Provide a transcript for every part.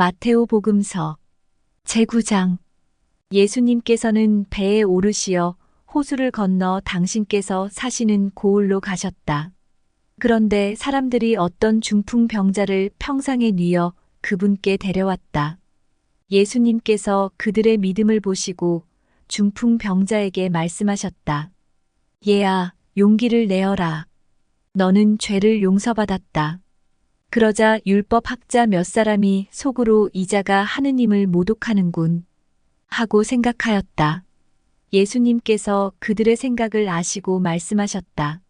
마테오 복음서 제9장. 예수님께서는 배에 오르시어 호수를 건너 당신께서 사시는 고을로 가셨다. 그런데 사람들이 어떤 중풍병자를 평상에 뉘어 그분께 데려왔다. 예수님께서 그들의 믿음을 보시고 중풍병자에게 말씀하셨다. 얘야, 용기를 내어라. 너는 죄를 용서받았다. 그러자 율법학자 몇 사람이 속으로 이 자가 하느님을 모독하는군 하고 생각하였다. 예수님께서 그들의 생각을 아시고 말씀하셨다.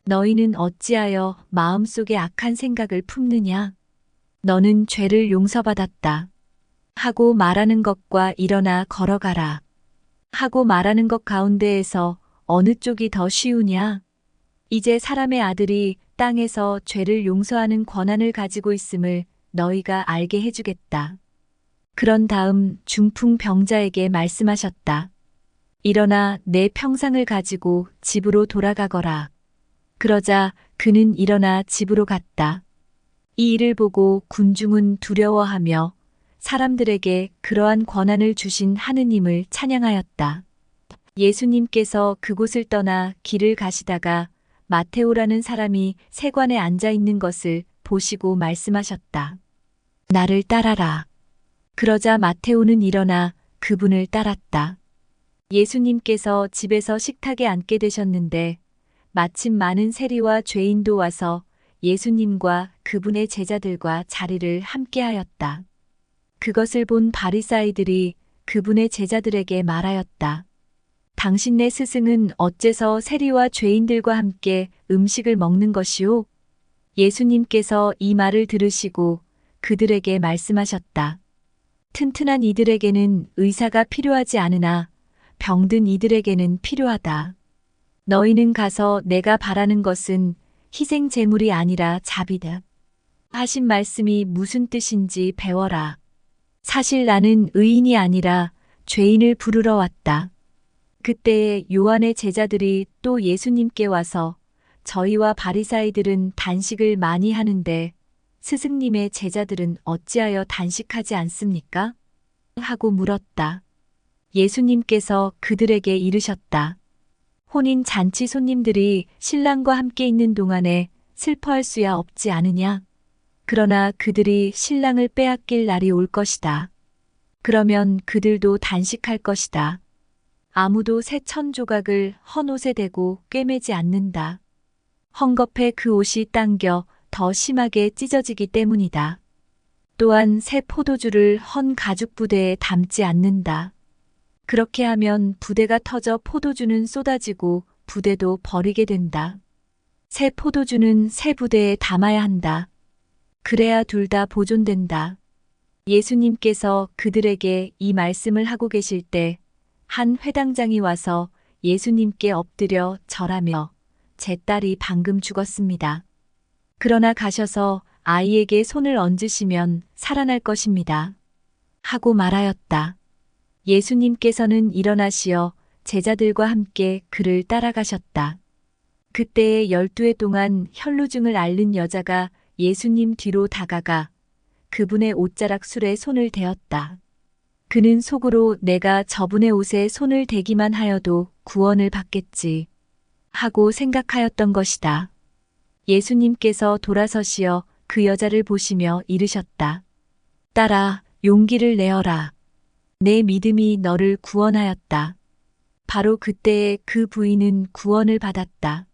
너희는 어찌하여 마음속에 악한 생각을 품느냐? 너는 죄를 용서받았다. 하고 말하는 것과 일어나 걸어가라. 하고 말하는 것 가운데에서 어느 쪽이 더 쉬우냐? 이제 사람의 아들이 땅에서 죄를 용서하는 권한을 가지고 있음을 너희가 알게 해주겠다. 그런 다음 중풍병자에게 말씀하셨다. 일어나 내 평상을 가지고 집으로 돌아가거라. 그러자 그는 일어나 집으로 갔다. 이 일을 보고 군중은 두려워하며 사람들에게 그러한 권한을 주신 하느님을 찬양하였다. 예수님께서 그곳을 떠나 길을 가시다가 마테오라는 사람이 세관에 앉아 있는 것을 보시고 말씀하셨다. 나를 따라라. 그러자 마테오는 일어나 그분을 따랐다. 예수님께서 집에서 식탁에 앉게 되셨는데 마침 많은 세리와 죄인도 와서 예수님과 그분의 제자들과 자리를 함께하였다. 그것을 본 바리사이들이 그분의 제자들에게 말하였다. 당신네 스승은 어째서 세리와 죄인들과 함께 음식을 먹는 것이오? 예수님께서 이 말을 들으시고 그들에게 말씀하셨다. 튼튼한 이들에게는 의사가 필요하지 않으나 병든 이들에게는 필요하다. 너희는 가서 내가 바라는 것은 희생 제물이 아니라 자비다. 하신 말씀이 무슨 뜻인지 배워라. 사실 나는 의인이 아니라 죄인을 부르러 왔다. 그때에 요한의 제자들이 또 예수님께 와서 저희와 바리사이들은 단식을 많이 하는데 스승님의 제자들은 어찌하여 단식하지 않습니까? 하고 물었다. 예수님께서 그들에게 이르셨다. 혼인 잔치 손님들이 신랑과 함께 있는 동안에 슬퍼할 수야 없지 않으냐? 그러나 그들이 신랑을 빼앗길 날이 올 것이다. 그러면 그들도 단식할 것이다. 아무도 새 천 조각을 헌 옷에 대고 꿰매지 않는다. 헝겊에 그 옷이 당겨 더 심하게 찢어지기 때문이다. 또한 새 포도주를 헌 가죽 부대에 담지 않는다. 그렇게 하면 부대가 터져 포도주는 쏟아지고 부대도 버리게 된다. 새 포도주는 새 부대에 담아야 한다. 그래야 둘 다 보존된다. 예수님께서 그들에게 이 말씀을 하고 계실 때 한 회당장이 와서 예수님께 엎드려 절하며 제 딸이 방금 죽었습니다. 그러나 가셔서 아이에게 손을 얹으시면 살아날 것입니다. 하고 말하였다. 예수님께서는 일어나시어 제자들과 함께 그를 따라가셨다. 그때에 12해 동안 혈루증을 앓는 여자가 예수님 뒤로 다가가 그분의 옷자락 술에 손을 대었다. 그는 속으로 내가 저분의 옷에 손을 대기만 하여도 구원을 받겠지 하고 생각하였던 것이다. 예수님께서 돌아서시어 그 여자를 보시며 이르셨다. 딸아, 용기를 내어라. 내 믿음이 너를 구원하였다. 바로 그때에 그 부인은 구원을 받았다.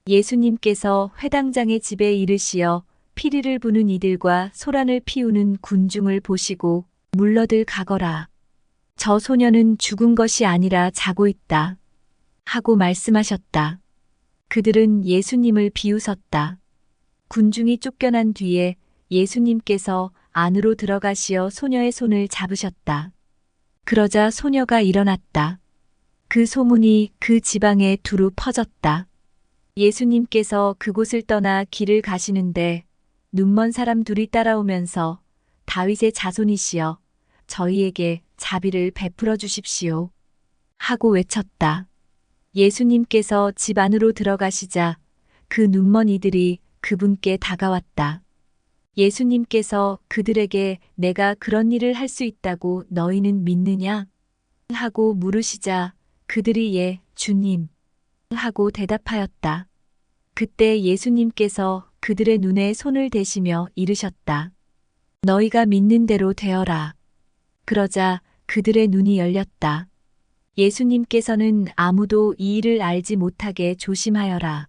예수님께서 회당장의 집에 이르시어 피리를 부는 이들과 소란을 피우는 군중을 보시고 물러들 가거라. 저 소녀는 죽은 것이 아니라 자고 있다. 하고 말씀하셨다. 그들은 예수님을 비웃었다. 군중이 쫓겨난 뒤에 예수님께서 안으로 들어가시어 소녀의 손을 잡으셨다. 그러자 소녀가 일어났다. 그 소문이 그 지방에 두루 퍼졌다. 예수님께서 그곳을 떠나 길을 가시는데 눈먼 사람 둘이 따라오면서 다윗의 자손이시여 저희에게 자비를 베풀어 주십시오. 하고 외쳤다. 예수님께서 집 안으로 들어가시자 그 눈먼 이들이 그분께 다가왔다. 예수님께서 그들에게 내가 그런 일을 할 수 있다고 너희는 믿느냐? 하고 물으시자 그들이 예, 주님. 하고 대답하였다. 그때 예수님께서 그들의 눈에 손을 대시며 이르셨다. 너희가 믿는 대로 되어라. 그러자 그들의 눈이 열렸다. 예수님께서는 아무도 이 일을 알지 못하게 조심하여라.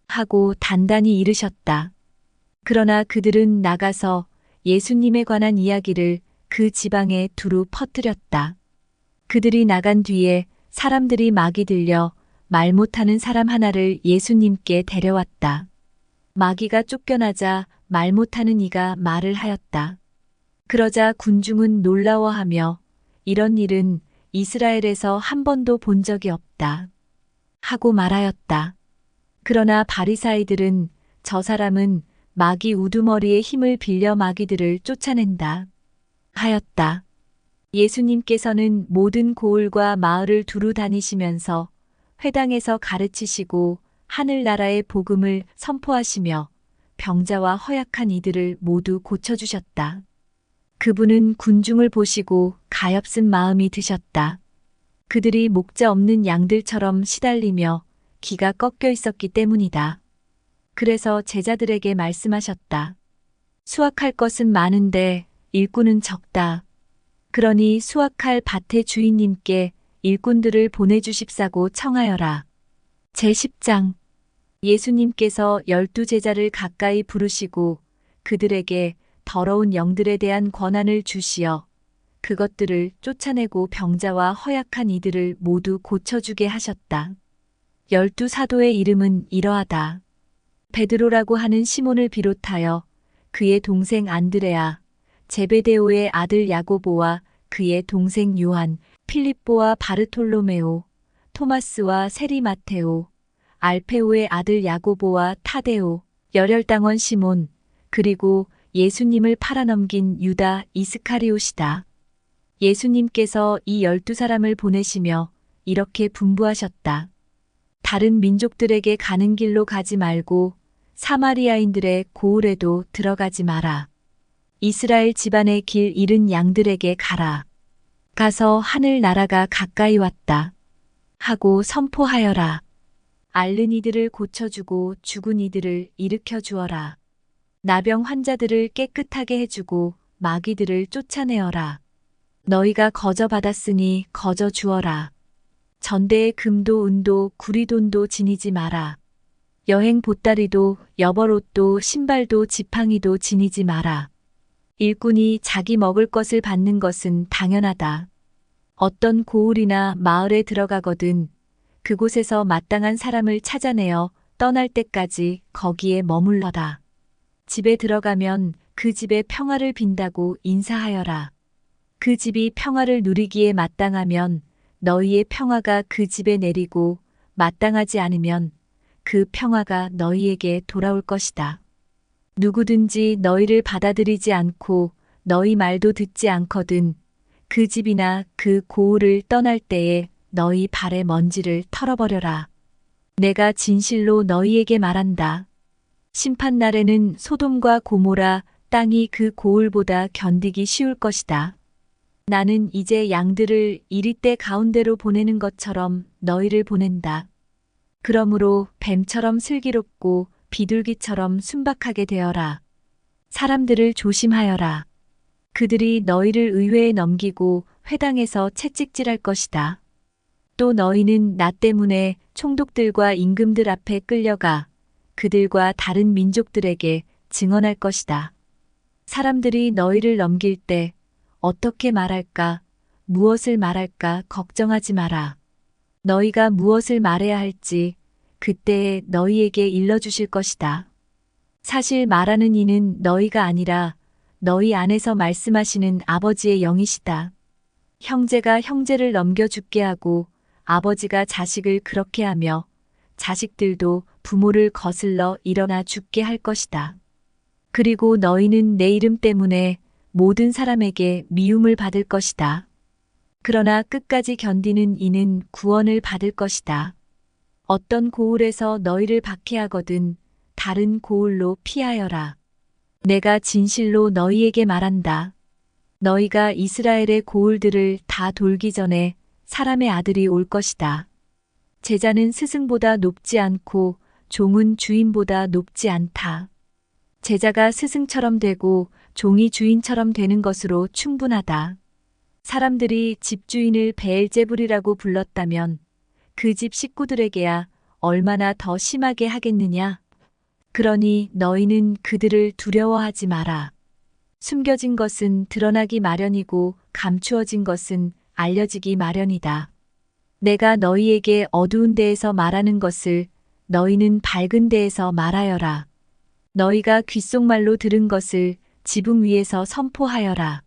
하고 단단히 이르셨다. 그러나 그들은 나가서 예수님에 관한 이야기를 그 지방에 두루 퍼뜨렸다. 그들이 나간 뒤에 사람들이 막이 들려 말 못하는 사람 하나를 예수님께 데려왔다. 마귀가 쫓겨나자 말 못하는 이가 말을 하였다. 그러자 군중은 놀라워하며 이런 일은 이스라엘에서 한 번도 본 적이 없다. 하고 말하였다. 그러나 바리사이들은 저 사람은 마귀 우두머리의 힘을 빌려 마귀들을 쫓아낸다. 하였다. 예수님께서는 모든 고을과 마을을 두루 다니시면서 회당에서 가르치시고 하늘나라의 복음을 선포하시며 병자와 허약한 이들을 모두 고쳐주셨다. 그분은 군중을 보시고 가엾은 마음이 드셨다. 그들이 목자 없는 양들처럼 시달리며 기가 꺾여 있었기 때문이다. 그래서 제자들에게 말씀하셨다. 수확할 것은 많은데 일꾼은 적다. 그러니 수확할 밭의 주인님께 일꾼들을 보내주십사고 청하여라. 제10장 예수님께서 12제자를 가까이 부르시고 그들에게 더러운 영들에 대한 권한을 주시어 그것들을 쫓아내고 병자와 허약한 이들을 모두 고쳐주게 하셨다. 12사도의 이름은 이러하다. 베드로라고 하는 시몬을 비롯하여 그의 동생 안드레아, 제베데오의 아들 야고보와 그의 동생 요한, 필립보와 바르톨로메오, 토마스와 세리 마테오, 알페오의 아들 야고보와 타데오, 열혈당원 시몬, 그리고 예수님을 팔아넘긴 유다 이스카리옷이다. 예수님께서 이 12사람을 보내시며 이렇게 분부하셨다. 다른 민족들에게 가는 길로 가지 말고 사마리아인들의 고을에도 들어가지 마라. 이스라엘 집안의 길 잃은 양들에게 가라. 가서 하늘 나라가 가까이 왔다. 하고 선포하여라. 앓는 이들을 고쳐주고 죽은 이들을 일으켜 주어라. 나병 환자들을 깨끗하게 해주고 마귀들을 쫓아내어라. 너희가 거저 받았으니 거저 주어라. 전대의 금도 은도 구리돈도 지니지 마라. 여행 보따리도 여벌옷도 신발도 지팡이도 지니지 마라. 일꾼이 자기 먹을 것을 받는 것은 당연하다. 어떤 고을이나 마을에 들어가거든 그곳에서 마땅한 사람을 찾아내어 떠날 때까지 거기에 머물러라. 집에 들어가면 그 집에 평화를 빈다고 인사하여라. 그 집이 평화를 누리기에 마땅하면 너희의 평화가 그 집에 내리고 마땅하지 않으면 그 평화가 너희에게 돌아올 것이다. 누구든지 너희를 받아들이지 않고 너희 말도 듣지 않거든 그 집이나 그 고을을 떠날 때에 너희 발의 먼지를 털어버려라. 내가 진실로 너희에게 말한다. 심판날에는 소돔과 고모라 땅이 그 고을보다 견디기 쉬울 것이다. 나는 이제 양들을 이리떼 가운데로 보내는 것처럼 너희를 보낸다. 그러므로 뱀처럼 슬기롭고 비둘기처럼 순박하게 되어라. 사람들을 조심하여라. 그들이 너희를 의회에 넘기고 회당에서 채찍질할 것이다. 또 너희는 나 때문에 총독들과 임금들 앞에 끌려가 그들과 다른 민족들에게 증언할 것이다. 사람들이 너희를 넘길 때 어떻게 말할까, 무엇을 말할까 걱정하지 마라. 너희가 무엇을 말해야 할지 그때에 너희에게 일러주실 것이다. 사실 말하는 이는 너희가 아니라 너희 안에서 말씀하시는 아버지의 영이시다. 형제가 형제를 넘겨 죽게 하고 아버지가 자식을 그렇게 하며 자식들도 부모를 거슬러 일어나 죽게 할 것이다. 그리고 너희는 내 이름 때문에 모든 사람에게 미움을 받을 것이다. 그러나 끝까지 견디는 이는 구원을 받을 것이다. 어떤 고을에서 너희를 박해하거든 다른 고을로 피하여라. 내가 진실로 너희에게 말한다. 너희가 이스라엘의 고을들을 다 돌기 전에 사람의 아들이 올 것이다. 제자는 스승보다 높지 않고 종은 주인보다 높지 않다. 제자가 스승처럼 되고 종이 주인처럼 되는 것으로 충분하다. 사람들이 집주인을 베엘제불이라고 불렀다면 그 집 식구들에게야 얼마나 더 심하게 하겠느냐. 그러니 너희는 그들을 두려워하지 마라. 숨겨진 것은 드러나기 마련이고 감추어진 것은 알려지기 마련이다. 내가 너희에게 어두운 데에서 말하는 것을 너희는 밝은 데에서 말하여라. 너희가 귓속말로 들은 것을 지붕 위에서 선포하여라.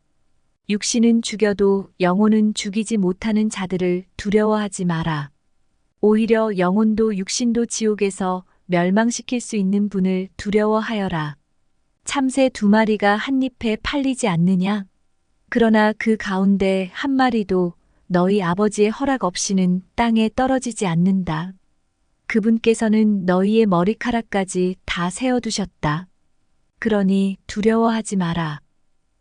육신은 죽여도 영혼은 죽이지 못하는 자들을 두려워하지 마라. 오히려 영혼도 육신도 지옥에서 멸망시킬 수 있는 분을 두려워하여라. 참새 2마리가 한 잎에 팔리지 않느냐? 그러나 그 가운데 한 마리도 너희 아버지의 허락 없이는 땅에 떨어지지 않는다. 그분께서는 너희의 머리카락까지 다 세어두셨다. 그러니 두려워하지 마라.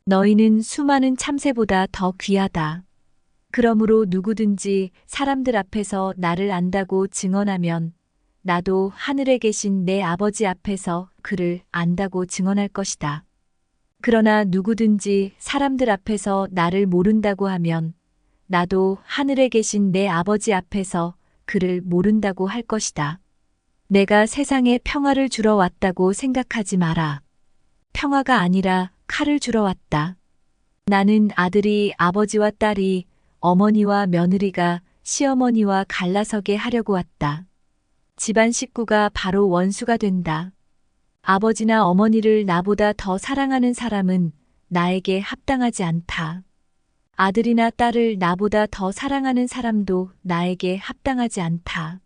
너희는 수많은 참새보다 더 귀하다. 그러므로 누구든지 사람들 앞에서 나를 안다고 증언하면 나도 하늘에 계신 내 아버지 앞에서 그를 안다고 증언할 것이다. 그러나 누구든지 사람들 앞에서 나를 모른다고 하면 나도 하늘에 계신 내 아버지 앞에서 그를 모른다고 할 것이다. 내가 세상에 평화를 주러 왔다고 생각하지 마라. 평화가 아니라 칼을 주러 왔다. 나는 아들이 아버지와 딸이 어머니와 며느리가 시어머니와 갈라서게 하려고 왔다. 집안 식구가 바로 원수가 된다. 아버지나 어머니를 나보다 더 사랑하는 사람은 나에게 합당하지 않다. 아들이나 딸을 나보다 더 사랑하는 사람도 나에게 합당하지 않다.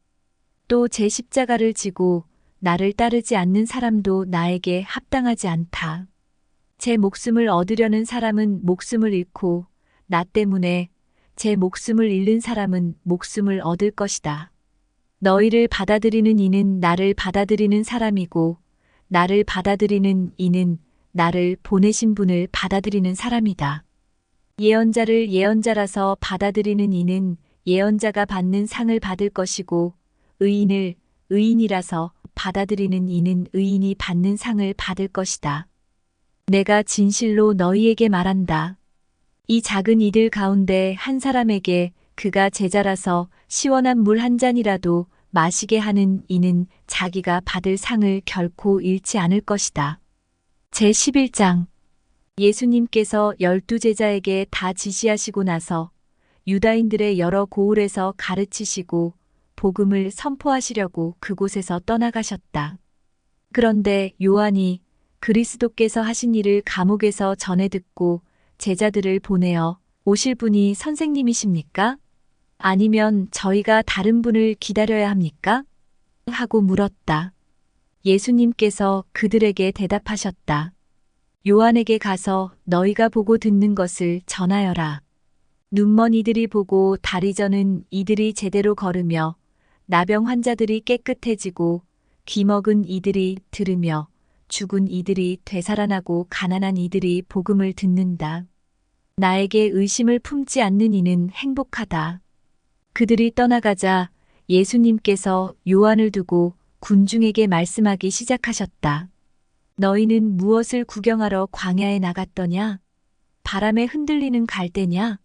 또 제 십자가를 지고 나를 따르지 않는 사람도 나에게 합당하지 않다. 제 목숨을 얻으려는 사람은 목숨을 잃고 나 때문에 제 목숨을 잃는 사람은 목숨을 얻을 것이다. 너희를 받아들이는 이는 나를 받아들이는 사람이고 나를 받아들이는 이는 나를 보내신 분을 받아들이는 사람이다. 예언자를 예언자라서 받아들이는 이는 예언자가 받는 상을 받을 것이고 의인을 의인이라서 받아들이는 이는 의인이 받는 상을 받을 것이다. 내가 진실로 너희에게 말한다. 이 작은 이들 가운데 한 사람에게 그가 제자라서 시원한 물 한 잔이라도 마시게 하는 이는 자기가 받을 상을 결코 잃지 않을 것이다. 제11장 예수님께서 12제자에게 다 지시하시고 나서 유다인들의 여러 고을에서 가르치시고 복음을 선포하시려고 그곳에서 떠나가셨다. 그런데 요한이 그리스도께서 하신 일을 감옥에서 전해 듣고 제자들을 보내어 오실 분이 선생님이십니까? 아니면 저희가 다른 분을 기다려야 합니까? 하고 물었다. 예수님께서 그들에게 대답하셨다. 요한에게 가서 너희가 보고 듣는 것을 전하여라. 눈먼 이들이 보고 다리 저는 이들이 제대로 걸으며 나병 환자들이 깨끗해지고 귀먹은 이들이 들으며 죽은 이들이 되살아나고 가난한 이들이 복음을 듣는다. 나에게 의심을 품지 않는 이는 행복하다. 그들이 떠나가자 예수님께서 요한을 두고 군중에게 말씀하기 시작하셨다. 너희는 무엇을 구경하러 광야에 나갔더냐? 바람에 흔들리는 갈대냐?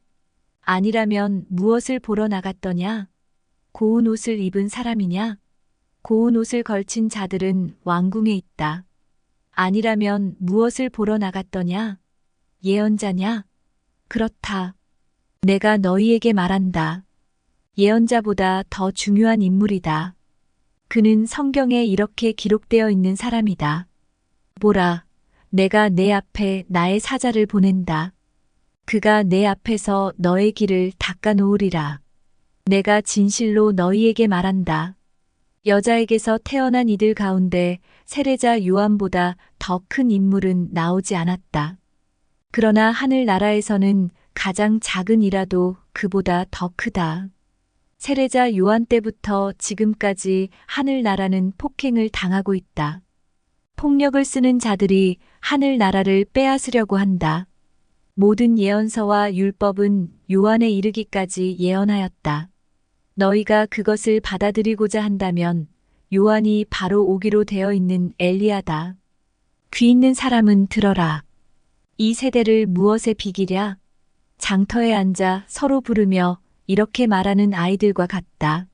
아니라면 무엇을 보러 나갔더냐? 고운 옷을 입은 사람이냐? 고운 옷을 걸친 자들은 왕궁에 있다. 아니라면 무엇을 보러 나갔더냐? 예언자냐? 그렇다. 내가 너희에게 말한다. 예언자보다 더 중요한 인물이다. 그는 성경에 이렇게 기록되어 있는 사람이다. 보라, 내가 내 앞에 나의 사자를 보낸다. 그가 내 앞에서 너의 길을 닦아 놓으리라. 내가 진실로 너희에게 말한다. 여자에게서 태어난 이들 가운데 세례자 요한보다 더 큰 인물은 나오지 않았다. 그러나 하늘나라에서는 가장 작은 이라도 그보다 더 크다. 세례자 요한 때부터 지금까지 하늘나라는 폭행을 당하고 있다. 폭력을 쓰는 자들이 하늘 나라를 빼앗으려고 한다. 모든 예언서와 율법은 요한에 이르기까지 예언하였다. 너희가 그것을 받아들이고자 한다면 요한이 바로 오기로 되어 있는 엘리야다. 귀 있는 사람은 들어라. 이 세대를 무엇에 비기랴? 장터에 앉아 서로 부르며 이렇게 말하는 아이들과 같다.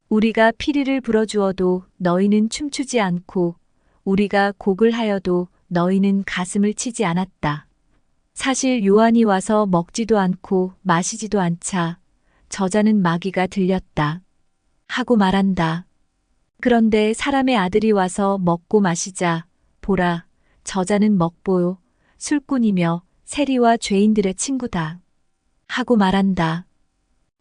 우리가 피리를 불어주어도 너희는 춤추지 않고 우리가 곡을 하여도 너희는 가슴을 치지 않았다. 사실 요한이 와서 먹지도 않고 마시지도 않자 저자는 마귀가 들렸다. 하고 말한다. 그런데 사람의 아들이 와서 먹고 마시자 보라 저자는 먹보요 술꾼이며 세리와 죄인들의 친구다. 하고 말한다.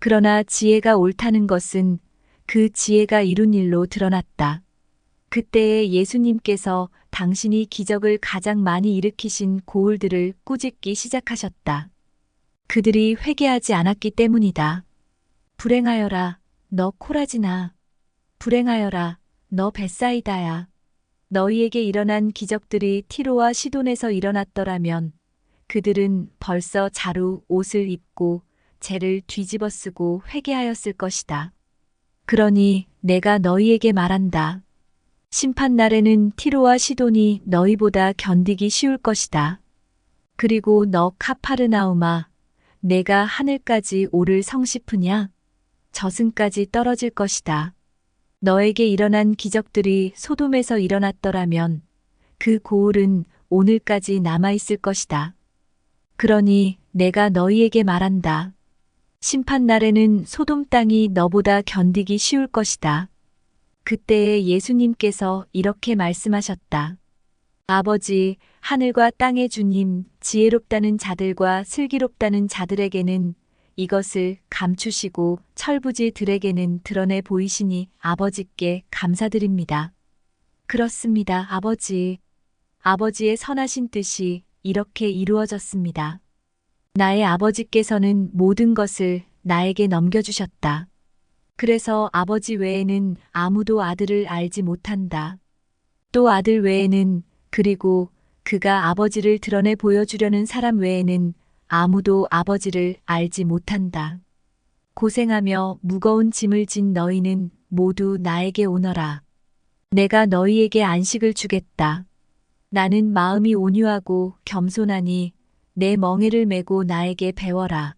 그러나 지혜가 옳다는 것은 그 지혜가 이룬 일로 드러났다. 그때에 예수님께서 당신이 기적을 가장 많이 일으키신 고울들을 꾸짖기 시작하셨다. 그들이 회개하지 않았기 때문이다. 불행하여라, 너 코라지나. 불행하여라, 너 벳사이다야. 너희에게 일어난 기적들이 티로와 시돈에서 일어났더라면 그들은 벌써 자루 옷을 입고 재를 뒤집어 쓰고 회개하였을 것이다. 그러니 내가 너희에게 말한다. 심판날에는 티로와 시돈이 너희보다 견디기 쉬울 것이다. 그리고 너 카파르나움아, 내가 하늘까지 오를 성시프냐? 저승까지 떨어질 것이다. 너에게 일어난 기적들이 소돔에서 일어났더라면 그 고울은 오늘까지 남아있을 것이다. 그러니 내가 너희에게 말한다. 심판날에는 소돔 땅이 너보다 견디기 쉬울 것이다. 그때에 예수님께서 이렇게 말씀하셨다. 아버지, 하늘과 땅의 주님, 지혜롭다는 자들과 슬기롭다는 자들에게는 이것을 감추시고 철부지들에게는 드러내 보이시니 아버지께 감사드립니다. 그렇습니다, 아버지. 아버지의 선하신 뜻이 이렇게 이루어졌습니다. 나의 아버지께서는 모든 것을 나에게 넘겨주셨다. 그래서 아버지 외에는 아무도 아들을 알지 못한다. 또 아들 외에는 그리고 그가 아버지를 드러내 보여주려는 사람 외에는 아무도 아버지를 알지 못한다. 고생하며 무거운 짐을 진 너희는 모두 나에게 오너라. 내가 너희에게 안식을 주겠다. 나는 마음이 온유하고 겸손하니 내 멍에를 메고 나에게 배워라.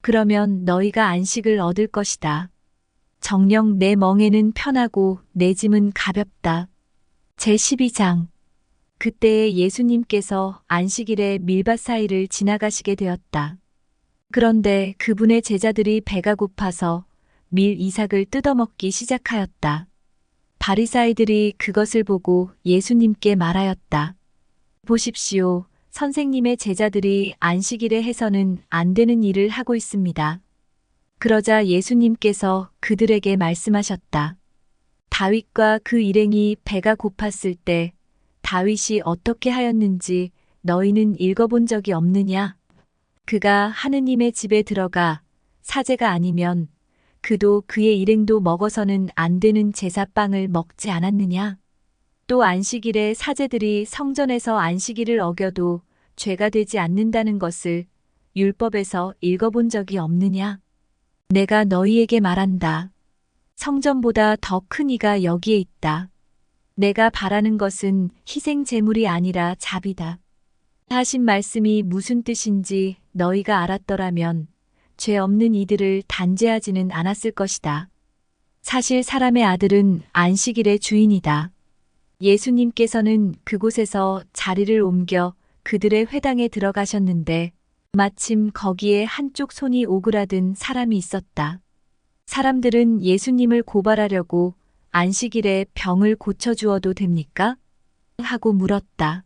그러면 너희가 안식을 얻을 것이다. 정녕 내 멍에는 편하고 내 짐은 가볍다. 제12장. 그때에 예수님께서 안식일에 밀밭 사이를 지나가시게 되었다. 그런데 그분의 제자들이 배가 고파서 밀 이삭을 뜯어먹기 시작하였다. 바리사이들이 그것을 보고 예수님께 말하였다. 보십시오. 선생님의 제자들이 안식일에 해서는 안 되는 일을 하고 있습니다. 그러자 예수님께서 그들에게 말씀하셨다. 다윗과 그 일행이 배가 고팠을 때 다윗이 어떻게 하였는지 너희는 읽어본 적이 없느냐? 그가 하느님의 집에 들어가 사제가 아니면 그도 그의 일행도 먹어서는 안 되는 제사빵을 먹지 않았느냐? 또 안식일에 사제들이 성전에서 안식일을 어겨도 죄가 되지 않는다는 것을 율법에서 읽어본 적이 없느냐? 내가 너희에게 말한다. 성전보다 더 큰 이가 여기에 있다. 내가 바라는 것은 희생 제물이 아니라 자비다. 하신 말씀이 무슨 뜻인지 너희가 알았더라면 죄 없는 이들을 단죄하지는 않았을 것이다. 사실 사람의 아들은 안식일의 주인이다. 예수님께서는 그곳에서 자리를 옮겨 그들의 회당에 들어가셨는데 마침 거기에 한쪽 손이 오그라든 사람이 있었다. 사람들은 예수님을 고발하려고 안식일에 병을 고쳐주어도 됩니까? 하고 물었다.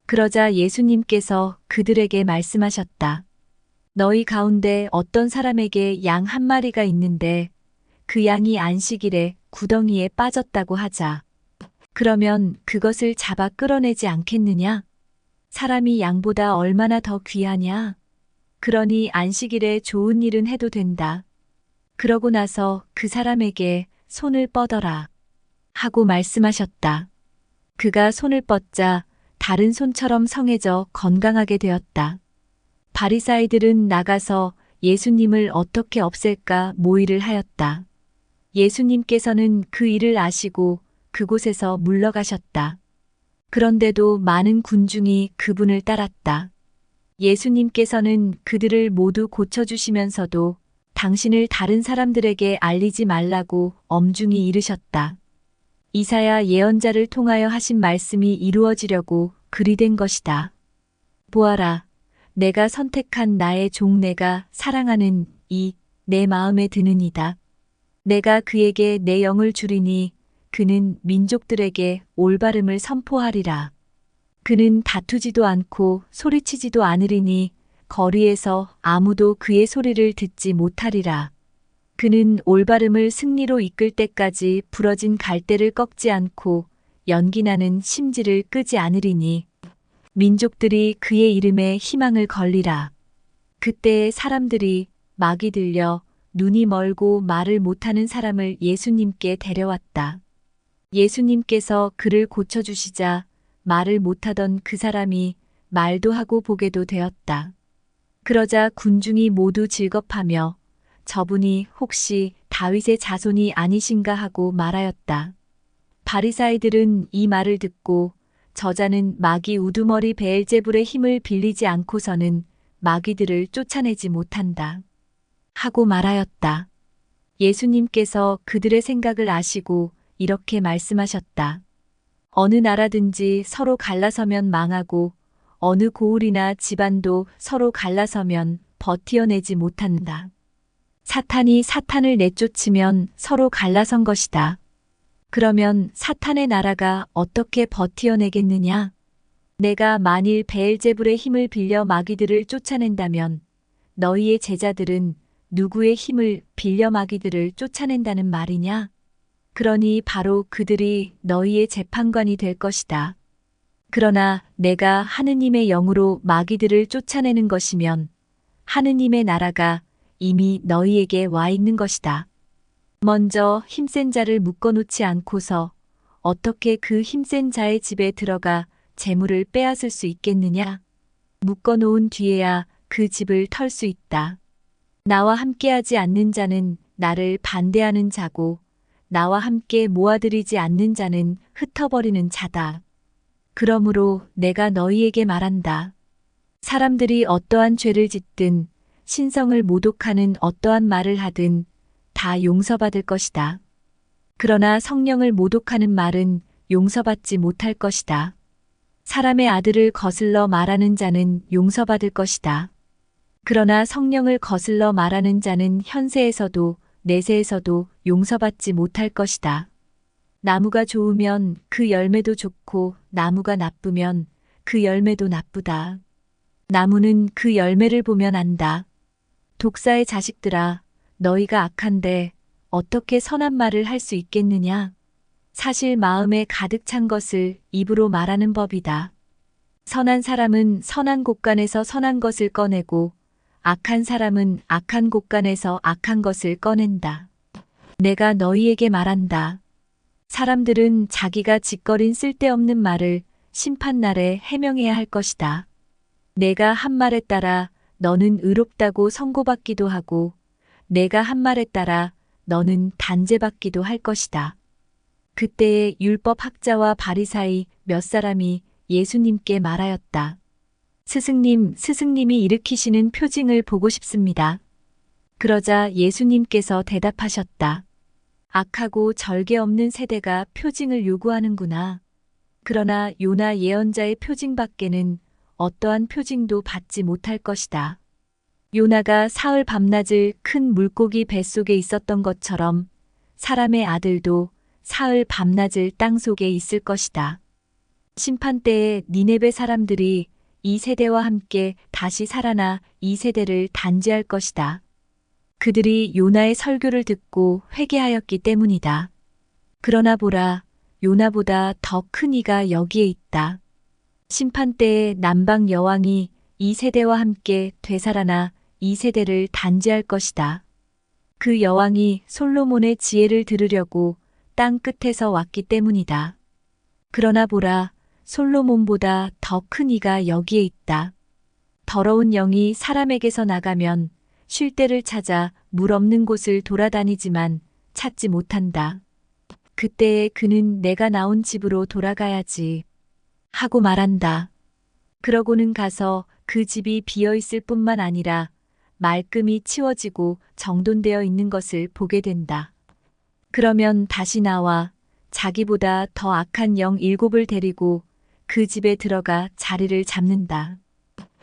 그러자 예수님께서 그들에게 말씀하셨다. 너희 가운데 어떤 사람에게 양 한 마리가 있는데 그 양이 안식일에 구덩이에 빠졌다고 하자. 그러면 그것을 잡아 끌어내지 않겠느냐? 사람이 양보다 얼마나 더 귀하냐? 그러니 안식일에 좋은 일은 해도 된다. 그러고 나서 그 사람에게 손을 뻗어라. 하고 말씀하셨다. 그가 손을 뻗자 다른 손처럼 성해져 건강하게 되었다. 바리사이들은 나가서 예수님을 어떻게 없앨까 모의를 하였다. 예수님께서는 그 일을 아시고 그곳에서 물러가셨다. 그런데도 많은 군중이 그분을 따랐다. 예수님께서는 그들을 모두 고쳐주시면서도 당신을 다른 사람들에게 알리지 말라고 엄중히 이르셨다. 이사야 예언자를 통하여 하신 말씀이 이루어지려고 그리 된 것이다. 보아라, 내가 선택한 나의 종 내가 사랑하는 이 내 마음에 드느니다. 내가 그에게 내 영을 주리니 그는 민족들에게 올바름을 선포하리라. 그는 다투지도 않고 소리치지도 않으리니 거리에서 아무도 그의 소리를 듣지 못하리라. 그는 올바름을 승리로 이끌 때까지 부러진 갈대를 꺾지 않고 연기나는 심지를 끄지 않으리니 민족들이 그의 이름에 희망을 걸리라. 그때에 사람들이 막이 들려 눈이 멀고 말을 못하는 사람을 예수님께 데려왔다. 예수님께서 그를 고쳐주시자 말을 못하던 그 사람이 말도 하고 보게도 되었다. 그러자 군중이 모두 즐겁하며 저분이 혹시 다윗의 자손이 아니신가 하고 말하였다. 바리사이들은 이 말을 듣고 저자는 마귀 우두머리 베엘제불의 힘을 빌리지 않고서는 마귀들을 쫓아내지 못한다 하고 말하였다. 예수님께서 그들의 생각을 아시고 이렇게 말씀하셨다. 어느 나라든지 서로 갈라서면 망하고 어느 고을이나 집안도 서로 갈라서면 버티어내지 못한다. 사탄이 사탄을 내쫓으면 서로 갈라선 것이다. 그러면 사탄의 나라가 어떻게 버티어내겠느냐? 내가 만일 베엘제불의 힘을 빌려 마귀들을 쫓아낸다면 너희의 제자들은 누구의 힘을 빌려 마귀들을 쫓아낸다는 말이냐? 그러니 바로 그들이 너희의 재판관이 될 것이다. 그러나 내가 하느님의 영으로 마귀들을 쫓아내는 것이면 하느님의 나라가 이미 너희에게 와 있는 것이다. 먼저 힘센 자를 묶어놓지 않고서 어떻게 그 힘센 자의 집에 들어가 재물을 빼앗을 수 있겠느냐? 묶어놓은 뒤에야 그 집을 털 수 있다. 나와 함께하지 않는 자는 나를 반대하는 자고 나와 함께 모아들이지 않는 자는 흩어버리는 자다. 그러므로 내가 너희에게 말한다. 사람들이 어떠한 죄를 짓든 신성을 모독하는 어떠한 말을 하든 다 용서받을 것이다. 그러나 성령을 모독하는 말은 용서받지 못할 것이다. 사람의 아들을 거슬러 말하는 자는 용서받을 것이다. 그러나 성령을 거슬러 말하는 자는 현세에서도 내세에서도 용서받지 못할 것이다. 나무가 좋으면 그 열매도 좋고 나무가 나쁘면 그 열매도 나쁘다. 나무는 그 열매를 보면 안다. 독사의 자식들아, 너희가 악한데 어떻게 선한 말을 할 수 있겠느냐? 사실 마음에 가득 찬 것을 입으로 말하는 법이다. 선한 사람은 선한 곳간에서 선한 것을 꺼내고 악한 사람은 악한 곳간에서 악한 것을 꺼낸다. 내가 너희에게 말한다. 사람들은 자기가 짓거린 쓸데없는 말을 심판날에 해명해야 할 것이다. 내가 한 말에 따라 너는 의롭다고 선고받기도 하고 내가 한 말에 따라 너는 단죄받기도 할 것이다. 그때에 율법학자와 바리사이 몇 사람이 예수님께 말하였다. 스승님이 일으키시는 표징을 보고 싶습니다. 그러자 예수님께서 대답하셨다. 악하고 절개 없는 세대가 표징을 요구하는구나. 그러나 요나 예언자의 표징밖에는 어떠한 표징도 받지 못할 것이다. 요나가 사흘 밤낮을 큰 물고기 뱃속에 있었던 것처럼 사람의 아들도 사흘 밤낮을 땅속에 있을 것이다. 심판때에 니네베 사람들이 이 세대와 함께 다시 살아나 이 세대를 단죄할 것이다. 그들이 요나의 설교를 듣고 회개하였기 때문이다. 그러나 보라, 요나보다 더 큰 이가 여기에 있다. 심판때에 남방 여왕이 이 세대와 함께 되살아나 이 세대를 단죄할 것이다. 그 여왕이 솔로몬의 지혜를 들으려고 땅 끝에서 왔기 때문이다. 그러나 보라, 솔로몬보다 더 큰 이가 여기에 있다. 더러운 영이 사람에게서 나가면 쉴 데를 찾아 물 없는 곳을 돌아다니지만 찾지 못한다. 그때에 그는 내가 나온 집으로 돌아가야지 하고 말한다. 그러고는 가서 그 집이 비어 있을 뿐만 아니라 말끔히 치워지고 정돈되어 있는 것을 보게 된다. 그러면 다시 나와 자기보다 더 악한 영 7을 데리고 그 집에 들어가 자리를 잡는다.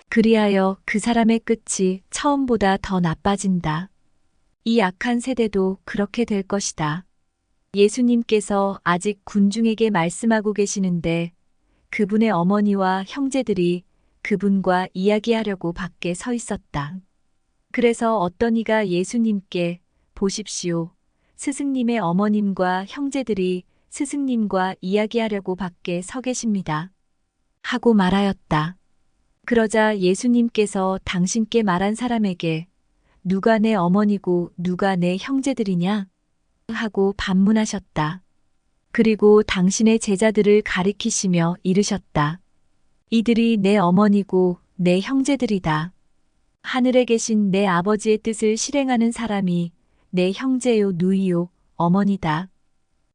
그리하여 그 사람의 끝이 처음보다 더 나빠진다. 이 악한 세대도 그렇게 될 것이다. 예수님께서 아직 군중에게 말씀하고 계시는데 그분의 어머니와 형제들이 그분과 이야기하려고 밖에 서 있었다. 그래서 어떤 이가 예수님께 보십시오. 스승님의 어머님과 형제들이 스승님과 이야기하려고 밖에 서 계십니다. 하고 말하였다. 그러자 예수님께서 당신께 말한 사람에게 누가 내 어머니고 누가 내 형제들이냐? 하고 반문하셨다. 그리고 당신의 제자들을 가리키시며 이르셨다. 이들이 내 어머니고 내 형제들이다. 하늘에 계신 내 아버지의 뜻을 실행하는 사람이 내 형제요 누이요 어머니다.